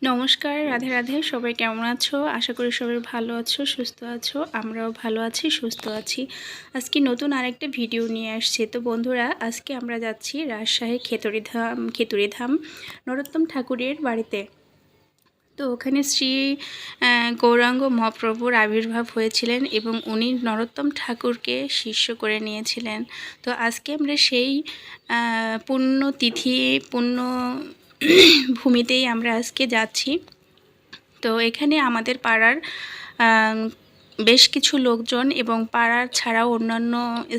নমস্কার, রাধে রাধে। সবাই কেমন আছো? আশা করি সবাই ভালো আছো, সুস্থ আছো। আমরাও ভালো আছি, সুস্থ আছি। আজকে নতুন আরেকটা ভিডিও নিয়ে আসছি। তো বন্ধুরা, আজকে আমরা যাচ্ছি রাজশাহী খেতুড়িধাম নরোত্তম ঠাকুরের বাড়িতে। তো ওখানে শ্রী গৌরাঙ্গ মহাপ্রভুর আবির্ভাব হয়েছিলেন এবং উনি নরোত্তম ঠাকুরকে শিষ্য করে নিয়েছিলেন। তো আজকে আমরা সেই পুণ্যতিথি পুণ্য ভূমিতেই আমরা আজকে যাচ্ছি। তো এখানে আমাদের পাড়ার বেশ কিছু লোকজন এবং পাড়ার ছাড়াও অন্যান্য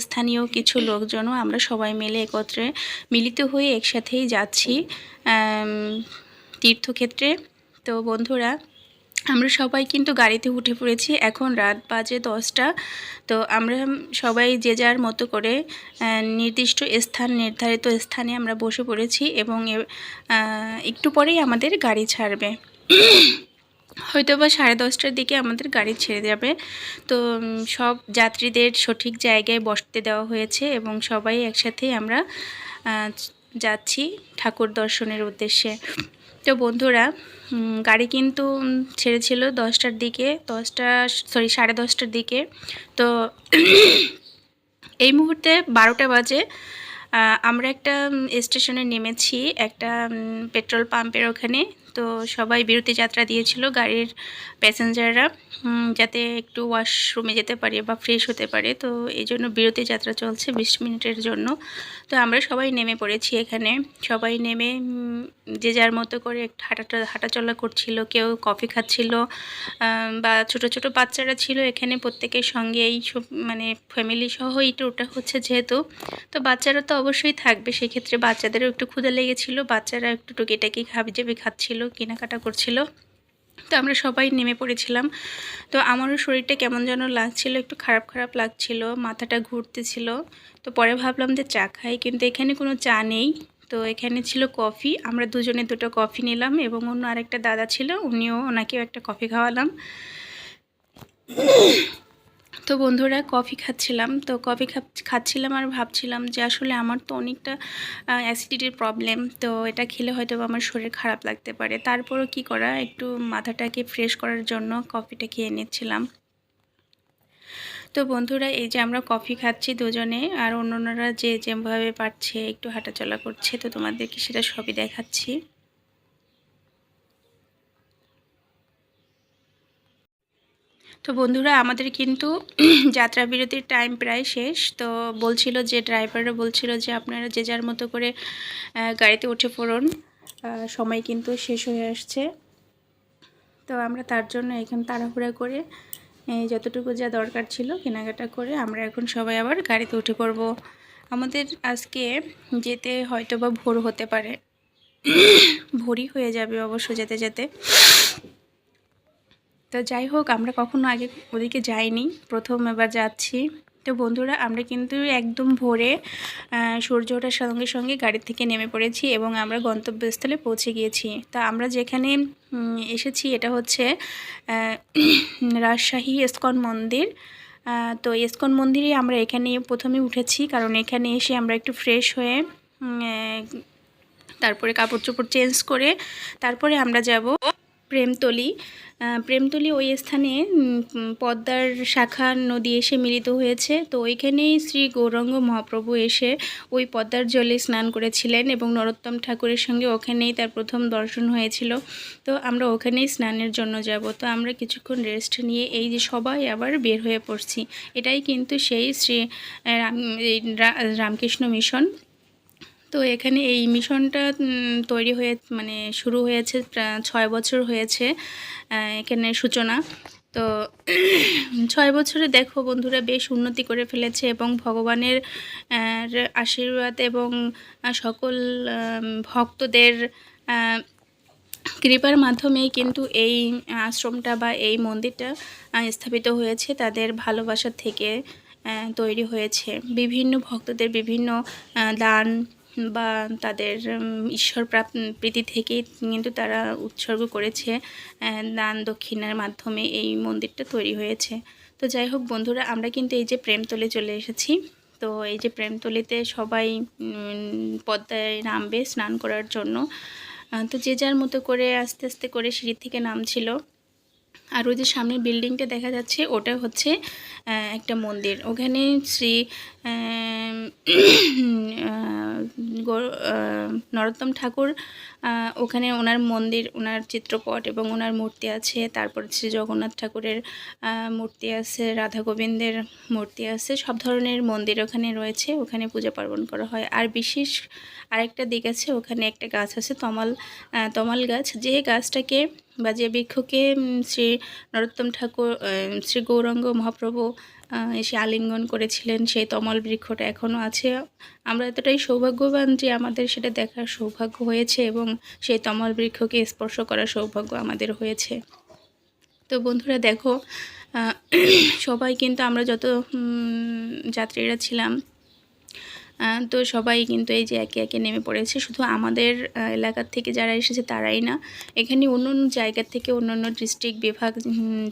স্থানীয় কিছু লোকজনও আমরা সবাই মিলে একত্রে মিলিত হয়ে একসাথেই যাচ্ছি তীর্থক্ষেত্রে। তো বন্ধুরা, আমরা সবাই কিন্তু গাড়িতে উঠে পড়েছি। এখন রাত বাজে 10টা। তো আমরা সবাই যে যার মতো করে নির্ধারিত স্থানে আমরা বসে পড়েছি এবং একটু পরেই আমাদের গাড়ি ছাড়বে। হয়তো বা 10:30টার দিকে আমাদের গাড়ি ছেড়ে যাবে। তো সব যাত্রীদের সঠিক জায়গায় বসতে দেওয়া হয়েছে এবং সবাই একসাথেই আমরা যাচ্ছি ঠাকুর দর্শনের উদ্দেশ্যে। তো বন্ধুরা, গাড়ি কিন্তু ছেড়েছিল 10টার দিকে, 10:30টার দিকে। তো এই মুহূর্তে 12টা বাজে। আমরা একটা স্টেশনে নেমেছি, একটা পেট্রোল পাম্পের ওখানে। তো সবাই বিরতি যাত্রা দিয়েছিল গাড়ির প্যাসেঞ্জাররা, যাতে একটু ওয়াশরুমে যেতে পারে বা ফ্রেশ হতে পারে। তো এই জন্য বিরতি যাত্রা চলছে 20 মিনিটের জন্য। তো আমরা সবাই নেমে পড়েছি এখানে। সবাই নেমে যে যার মতো করে একটু হাঁটাচলা করছিল, কেউ কফি খাচ্ছিল, বা ছোট ছোট বাচ্চারা ছিল এখানে। প্রত্যেকের সঙ্গে এই সব মানে ফ্যামিলি সহ এই ট্যুরটা হচ্ছে যেহেতু, তো বাচ্চারা তো অবশ্যই থাকবে। সেক্ষেত্রে বাচ্চাদেরও একটু ক্ষুধা লেগেছিল, বাচ্চারা একটু টুকিটাকি খাচ্ছিল, কেনাকাটা করছিল। তো আমরা সবাই নেমে পড়েছিলাম। তো আমারও শরীরটা কেমন যেন লাগছিল, একটু খারাপ খারাপ লাগছিল, মাথাটা ঘুরতেছিল। তো পরে ভাবলাম যে চা খাই, কিন্তু এখানে কোনো চা নেই। তো এখানে ছিল কফি। আমরা দুজনে দুটো কফি নিলাম এবং অন্য আরেকটা দাদা ছিল, ওনাকেও একটা কফি খাওয়ালাম। তো বন্ধুরা, কফি খাচ্ছিলাম। তো কফি খাচ্ছিলাম আর ভাবছিলাম যে আসলে আমার তো অনেকটা অ্যাসিডিটির প্রবলেম। তো এটা খেলে হয়তো আমার শরীর খারাপ লাগতে পারে। তারপরও কি করা, একটু মাথাটাকে ফ্রেশ করার জন্য কফিটা খেয়ে নিচ্ছিলাম। তো বন্ধুরা, এই যে আমরা কফি খাচ্ছি দুজনে, আর অন্যরা যে যেভাবে পারছে একটু হাঁটাচলা করছে। তো তোমাদেরকে সেটা সবই দেখাচ্ছি। তো বন্ধুরা, আমাদের কিন্তু যাত্রা বিরতির টাইম প্রায় শেষ। তো ড্রাইভাররা বলছিল যে আপনারা যে যার মতো করে গাড়িতে উঠে পড়ুন, সময় কিন্তু শেষ হয়ে আসছে। তো আমরা তার জন্য এখানে তাড়াহুড়া করে যতটুকু যা দরকার ছিল কেনাকাটা করে আমরা এখন সবাই আবার গাড়িতে উঠে পড়ব। আমাদের আজকে যেতে হয়তো বা ভোর হতে পারে, ভোরই হয়ে যাবে অবশ্য যেতে যেতে। তো যাই হোক, আমরা কখনো আগে ওদিকে যাইনি, প্রথম এবার যাচ্ছি। তো বন্ধুরা, আমরা কিন্তু একদম ভোরে সূর্য ওঠার সঙ্গে সঙ্গে গাড়ি থেকে নেমে পড়েছি এবং আমরা গন্তব্যস্থলে পৌঁছে গিয়েছি। তা আমরা যেখানে এসেছি এটা হচ্ছে রাজশাহী ইস্কন মন্দির। তো ইস্কন মন্দিরে আমরা এখানে প্রথমে উঠেছি, কারণ এখানে এসে আমরা একটু ফ্রেশ হয়ে তারপরে কাপড় চোপড় চেঞ্জ করে তারপরে আমরা যাব প্রেমতলী। ওই স্থানে পদ্মার শাখা নদী এসে মিলিত হয়েছে। তো ওইখানেই শ্রী গৌরাঙ্গ মহাপ্রভু এসে ওই পদ্মার জলে স্নান করেছিলেন এবং নরোত্তম ঠাকুরের সঙ্গে ওখানেই তার প্রথম দর্শন হয়েছিল। তো আমরা ওখানেই স্নানের জন্য যাব। তো আমরা কিছুক্ষণ রেস্ট নিয়ে এই যে সবাই আবার বের হয়ে পড়ছি। এটাই কিন্তু সেই শ্রী রামকৃষ্ণ মিশন। তো এখানে এই মিশনটা তৈরি হয়ে শুরু হয়েছে, 6 বছর হয়েছে এখানে সূচনা। তো 6 বছরে দেখো বন্ধুরা, বেশ উন্নতি করে ফেলেছে এবং ভগবানের আশীর্বাদ এবং সকল ভক্তদের কৃপার মাধ্যমেই কিন্তু এই আশ্রমটা বা এই মন্দিরটা স্থাপিত হয়েছে। তাদের ভালোবাসা থেকে তৈরি হয়েছে। বিভিন্ন ভক্তদের বিভিন্ন দান বা তাদের ঈশ্বর প্রীতি থেকেই কিন্তু তারা উৎসর্গ করেছে, দান দক্ষিণার মাধ্যমে এই মন্দিরটা তৈরি হয়েছে। তো যাই হোক বন্ধুরা, আমরা কিন্তু এই যে প্রেমতলী চলে এসেছি। তো এই যে প্রেমতলীতে সবাই পদ্মায় নামবে স্নান করার জন্য। তো যে যার মতো করে আস্তে আস্তে করে সিঁড়ি থেকে নামছিল। আর ওই যে সামনের বিল্ডিংটা দেখা যাচ্ছে ওটা হচ্ছে একটা মন্দির। ওখানে শ্রী নরোত্তম ঠাকুর, ওখানে ওনার মন্দির, ওনার চিত্রপট এবং ওনার মূর্তি আছে। তারপর শ্রী জগন্নাথ ঠাকুরের মূর্তি আছে, রাধা গোবিন্দের মূর্তি আছে, সব ধরনের মন্দির ওখানে রয়েছে। ওখানে পূজা পার্বণ করা হয়। আর বিশেষ আরেকটা দিক আছে, ওখানে একটা গাছ আছে তমাল গাছ। যে গাছটাকে বা যে বৃক্ষকে শ্রী নরোত্তম ঠাকুর, শ্রী গৌরাঙ্গ মহাপ্রভু এসে আলিঙ্গন করেছিলেন, সেই তমাল বৃক্ষটা এখনও আছে। আমরা এতটাই সৌভাগ্যবান যে আমাদের সেটা দেখার সৌভাগ্য হয়েছে এবং সেই তমাল বৃক্ষকে স্পর্শ করার সৌভাগ্য আমাদের হয়েছে। তো বন্ধুরা দেখো, সবাই কিন্তু আমরা যত যাত্রীরা ছিলাম, তো সবাই কিন্তু এই যে একে একে নেমে পড়েছে। শুধু আমাদের এলাকার থেকে যারা এসেছে তারাই না, এখানে অন্য অন্য জায়গার থেকে, অন্য অন্য ডিস্ট্রিক্ট, বিভাগ,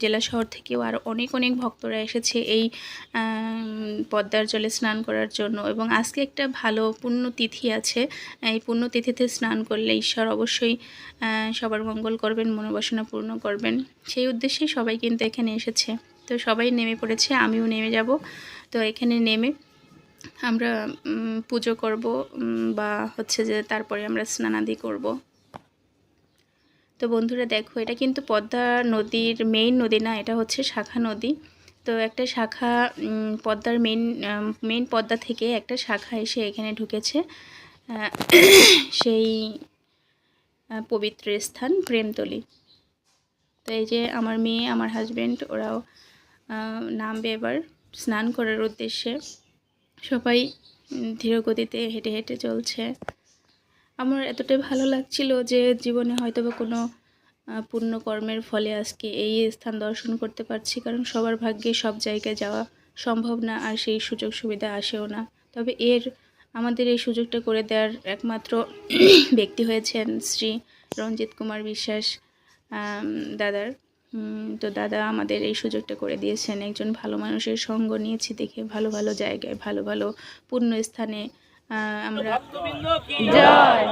জেলা শহর থেকেও আর অনেক অনেক ভক্তরা এসেছে এই পদ্মার জলে স্নান করার জন্য। এবং আজকে একটা ভালো পুণ্যতিথি আছে। এই পুণ্যতিথিতে স্নান করলে ঈশ্বর অবশ্যই সবার মঙ্গল করবেন, মনোবাসনা পূর্ণ করবেন। সেই উদ্দেশ্যেই সবাই কিন্তু এখানে এসেছে। তো সবাই নেমে পড়েছে, আমিও নেমে যাব। তো এখানে নেমে আমরা পুজো করব বা হচ্ছে যে তারপরে আমরা স্নানাদি করব। তো বন্ধুরা দেখো, এটা কিন্তু পদ্মা নদীর মেইন নদী না, এটা হচ্ছে শাখা নদী। তো একটা শাখা, পদ্মার মেইন পদ্মা থেকে একটা শাখা এসে এখানে ঢুকেছে। সেই পবিত্র স্থান প্রেমতলী। তো এই যে আমার মেয়ে, আমার হাজব্যান্ড, ওরাও নামবে এবার স্নান করার উদ্দেশ্যে। সবাই ধীর গতিতে হেঁটে হেঁটে চলছে। আমার এতটাই ভালো লাগছিল যে জীবনে হয়তো বা কোনো পুণ্যকর্মের ফলে আজকে এই স্থান দর্শন করতে পারছি। কারণ সবার ভাগ্যে সব জায়গায় যাওয়া সম্ভব না, আর সেই সুযোগ সুবিধা আসেও না। তবে আমাদের এই সুযোগটা করে দেওয়ার একমাত্র ব্যক্তি হয়েছেন শ্রী রঞ্জিত কুমার বিশ্বাস দাদার। তো দাদা আমাদের এই সুযোগটা করে দিয়েছেন। একজন ভালো মানুষের সঙ্গ নিয়েছি দেখে ভালো ভালো জায়গায়, ভালো ভালো পুণ্য স্থানে আমরা জয়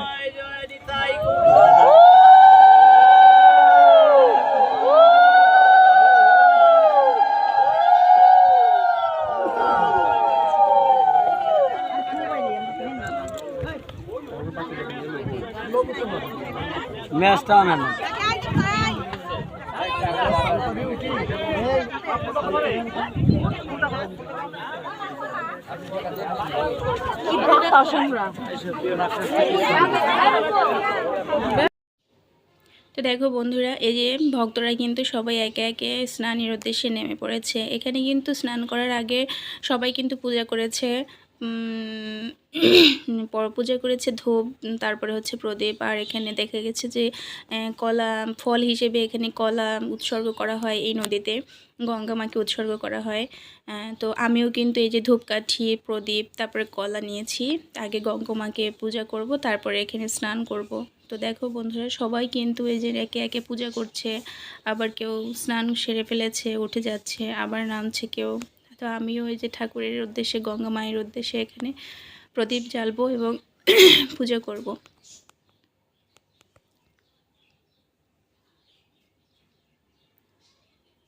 ম্যাচটা না তো দেখো বন্ধুরা, এই যে ভক্তরা কিন্তু সবাই একে একে স্নানের উদ্দেশ্যে নেমে পড়েছে। এখানে কিন্তু স্নান করার আগে সবাই কিন্তু পূজা করেছে, পূজা করেছে ধূপ, তারপরে হচ্ছে প্রদীপ। আর এখানে দেখা গেছে যে কলা ফল হিসেবে এখানে কলা উৎসর্গ করা হয় এই নদীতে, গঙ্গা মাকে উৎসর্গ করা হয়। তো আমিও কিন্তু এই যে ধূপকাঠি, প্রদীপ, তারপরে কলা নিয়েছি। আগে গঙ্গা মাকে পূজা করব, তারপরে এখানে স্নান করব। তো দেখো বন্ধুরা, সবাই কিন্তু এই যে একে একে পূজা করছে। আবার কেউ স্নান সেরে ফেলেছে, উঠে যাচ্ছে, আবার নামছে কেউ। তো আমিও এই যে ঠাকুরের উদ্দেশ্যে, গঙ্গা মায়ের উদ্দেশ্যে এখানে প্রদীপ জ্বালবো এবং পূজা করব।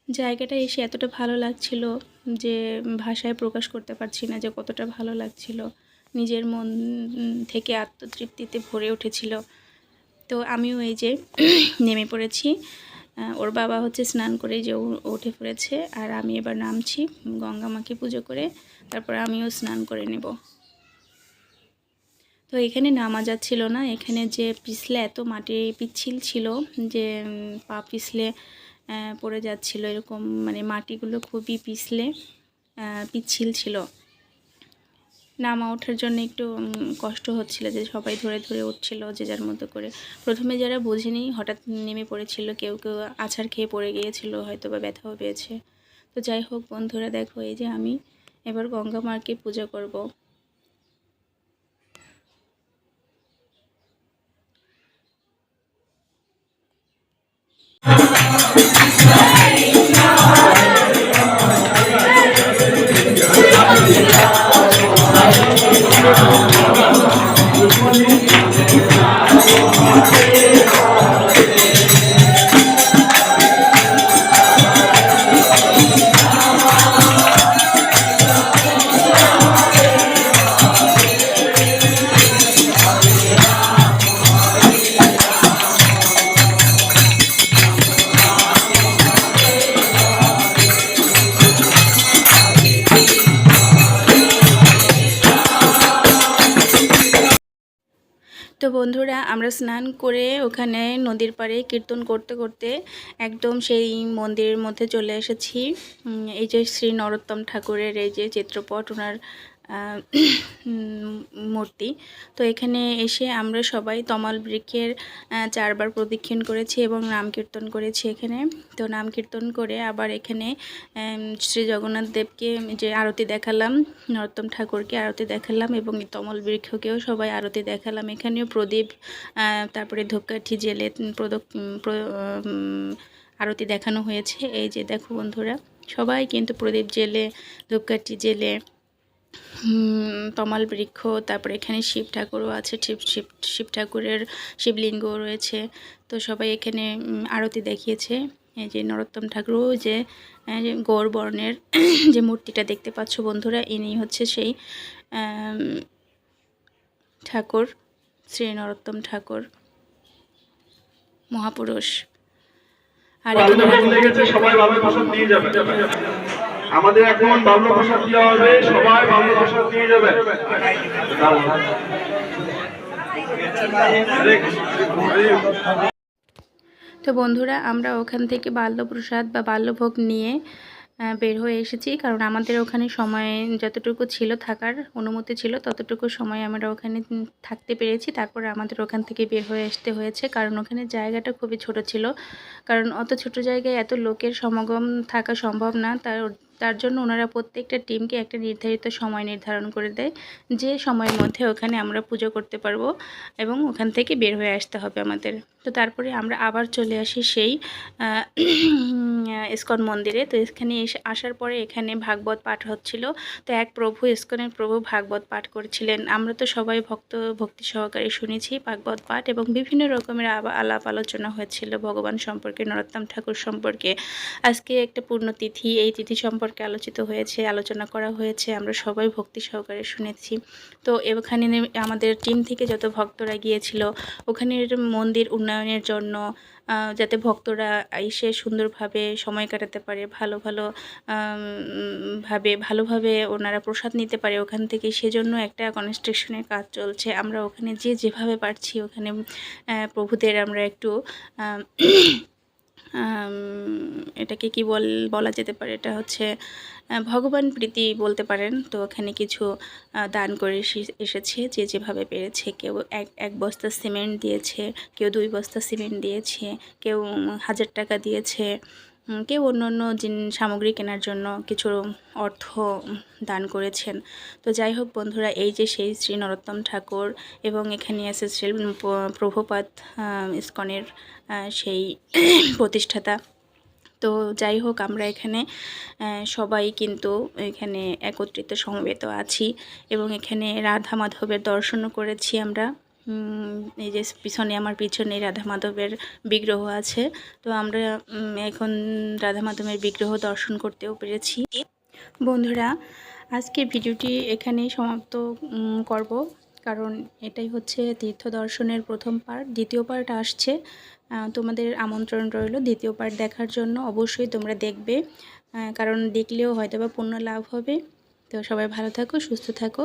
জায়গাটা এসে এতটা ভালো লাগছিল যে ভাষায় প্রকাশ করতে পারছি না যে কতটা ভালো লাগছিল। নিজের মন থেকে আত্মতৃপ্তিতে ভরে উঠেছিল। তো আমিও এই যে নেমে পড়েছি। ওর বাবা হচ্ছে স্নান করে যে উঠে পড়েছে, আর আমি এবার নামছি গঙ্গা মাকে পুজো করে, তারপর আমিও স্নান করে নেব। তো এখানে নামা যাচ্ছিল না, এখানে যে পিছলে এত মাটি পিচ্ছিল ছিল যে পা পিছলে পড়ে যাচ্ছিল, এরকম মানে মাটিগুলো খুবই পিচ্ছিল ছিল। নামা ওঠার জন্য একটু কষ্ট হচ্ছিল, যে সবাই ধরে ধরে উঠছিল যে যার মতো করে। প্রথমে যারা বোঝেনি হঠাৎ নেমে পড়েছিল, কেউ কেউ আছাড় খেয়ে পড়ে গিয়েছিল, হয়তো বা ব্যথাও পেয়েছে। তো যাই হোক বন্ধুরা, দেখো এই যে আমি এবার গঙ্গা মাকে পূজা করব। তো বন্ধুরা আমরা স্নান করে ওখানে নদীর পাড়ে কীর্তন করতে করতে একদম সেই মন্দিরের মধ্যে চলে এসেছি। এই যে শ্রী নরোত্তম ঠাকুরের এই যে চিত্রপট, ওনার মূর্তি। তো এখানে এসে আমরা সবাই তমাল বৃক্ষের 4 বার প্রদক্ষিণ করেছি এবং নাম কীর্তন করেছি এখানে। তো নাম কীর্তন করে আবার এখানে শ্রী জগন্নাথ দেবকে যে আরতি দেখালাম, নরোত্তম ঠাকুরকে আরতি দেখালাম এবং তমাল বৃক্ষকেও সবাই আরতি দেখালাম। এখানেও প্রদীপ, তারপরে ধূপকাঠি জেলে আরতি দেখানো হয়েছে। এই যে দেখো বন্ধুরা, সবাই কিন্তু প্রদীপ জেলে, ধূপকাঠি জেলে, তমাল বৃক্ষ, তারপরে এখানে শিব ঠাকুরও আছে, শিব ঠাকুরের শিবলিঙ্গও রয়েছে। তো সবাই এখানে আরতি দেখিয়েছে। এই যে নরোত্তম ঠাকুরও যে গৌর বর্ণের যে মূর্তিটা দেখতে পাচ্ছ বন্ধুরা, ইনি হচ্ছে সেই ঠাকুর, শ্রী নরোত্তম ঠাকুর মহাপুরুষ। আর সবাই বাংলা ভাষা দিয়ে যাবে। আমাদের এখন বাংলা ভাষা দেওয়া হবে, সবাই বাংলা ভাষা দিয়ে যাবে। তো বন্ধুরা আমরা ওখান থেকে বাল্যপ্রসাদ বা বাল্যভোগ নিয়ে বের হয়ে এসেছি, কারণ আমাদের ওখানে সময় যতটুকু ছিল, থাকার অনুমতি ছিল, ততটুকু সময় আমরা ওখানে থাকতে পেরেছি। তারপরে আমাদের ওখান থেকে বের হয়ে আসতে হয়েছে, কারণ ওখানে জায়গাটা খুবই ছোট ছিল। কারণ অত ছোট জায়গায় এত লোকের সমাগম থাকা সম্ভব না। তার জন্য ওনারা প্রত্যেকটা টিমকে একটা নির্ধারিত সময় নির্ধারণ করে দেয়, যে সময়ের মধ্যে ওখানে আমরা পুজো করতে পারবো এবং ওখান থেকে বের হয়ে আসতে হবে আমাদের। তো তারপরে আমরা আবার চলে আসি সেই ইস্কন মন্দিরে। তো এখানে আসার পরে এখানে ভাগবত পাঠ হচ্ছিল। তো এক প্রভু, ইস্কনের প্রভু ভাগবত পাঠ করছিলেন। আমরা তো সবাই ভক্তি সহকারে শুনেছি ভাগবত পাঠ, এবং বিভিন্ন রকমের আলাপ আলোচনা হয়েছিল ভগবান সম্পর্কে, নরোত্তম ঠাকুর সম্পর্কে। আজকে একটা পূর্ণতিথি, এই তিথি সম্পর্কে আলোচনা করা হয়েছে। আমরা সবাই ভক্তি সহকারে শুনেছি। তো এখানে আমাদের টিম থেকে যত ভক্তরা গিয়েছিল, ওখানের মন্দির উন্নয়নের জন্য, যাতে ভক্তরা এসে সুন্দরভাবে সময় কাটাতে পারে, ভালোভাবে ওনারা প্রসাদ নিতে পারে ওখান থেকে, সেজন্য একটা কনস্ট্রাকশনের কাজ চলছে। আমরা ওখানে যেভাবে পারছি ওখানে প্রভুদের আমরা একটু এটাকে কি বলা যেতে পারে, এটা হচ্ছে ভগবান প্রীতি বলতে পারেন। তো ওখানে কিছু দান করে এসেছে, যে যেভাবে পেরেছে। কেউ এক বস্তা সিমেন্ট দিয়েছে, কেউ 2 বস্তা সিমেন্ট দিয়েছে, কেউ 1000 টাকা দিয়েছে, কেউ অন্য সামগ্রী কেনার জন্য কিছু অর্থ দান করেছেন। তো যাই হোক বন্ধুরা, এই যে সেই শ্রী নরোত্তম ঠাকুর এবং এখানে আছে শ্রী প্রভুপাদ, ইস্কনের সেই প্রতিষ্ঠাতা। তো যাই হোক, আমরা এখানে সবাই কিন্তু এখানে একত্রিত সমবেত আছি এবং এখানে রাধা মাধবের দর্শনও করেছি আমরা। এই যে আমার পিছনে রাধা মাধবের বিগ্রহ আছে। তো আমরা এখন রাধা মাধবের বিগ্রহ দর্শন করতেও পেরেছি। বন্ধুরা, আজকের ভিডিওটি এখানেই সমাপ্ত করব, কারণ এটাই হচ্ছে তীর্থ দর্শনের প্রথম পার্ট। দ্বিতীয় পার্ট আসছে, তোমাদের আমন্ত্রণ রইল দ্বিতীয় পার্ট দেখার জন্য। অবশ্যই তোমরা দেখবে, কারণ দেখলেও হয়তো বা পুণ্য লাভ হবে। তো সবাই ভালো থাকো, সুস্থ থাকো।